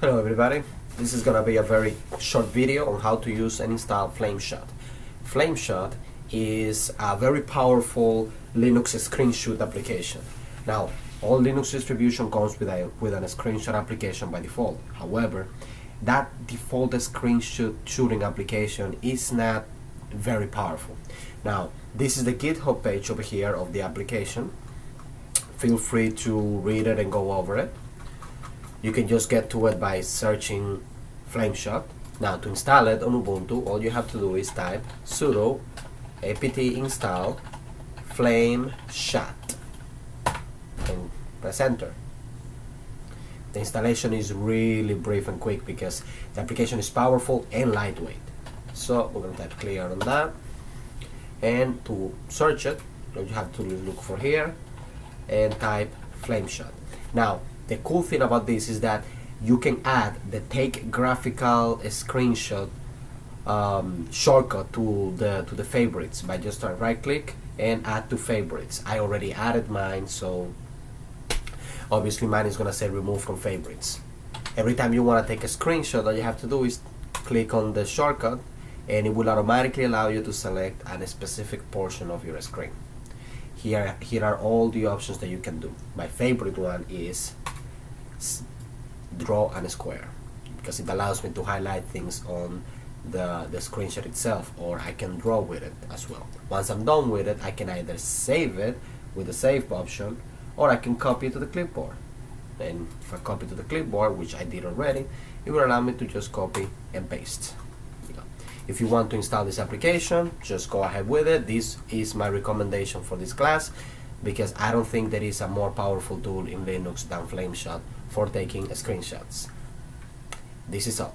Hello everybody, this is gonna be a very short video on how to use and install Flameshot. Flameshot is a very powerful Linux screenshot application. Now, all Linux distribution comes with an screenshot application by default. However, that default screenshot shooting application is not very powerful. Now, this is the GitHub page over here of the application. Feel free to read it and go over it. You can just get to it by searching Flameshot. Now, to install it on Ubuntu, all you have to do is type sudo apt install Flameshot and press enter. The installation is really brief and quick because the application is powerful and lightweight. So we're going to type clear on that, and to search it, you have to look for here and type Flameshot. Now, the cool thing about this is that you can add the take graphical screenshot shortcut to the favorites by just right click and add to favorites. I already added mine, so obviously mine is gonna say remove from favorites. Every time you want to take a screenshot, all you have to do is click on the shortcut and it will automatically allow you to select a specific portion of your screen. Here are all the options that you can do. My favorite one is draw and square, because it allows me to highlight things on the screenshot itself, or I can draw with it as well. Once I'm done with it, I can either save it with the save option, or I can copy it to the clipboard. And if I copy to the clipboard, which I did already, it will allow me to just copy and paste. If you want to install this application, just go ahead with it. This is my recommendation for this class, because I don't think there is a more powerful tool in Linux than Flameshot for taking screenshots. This is all.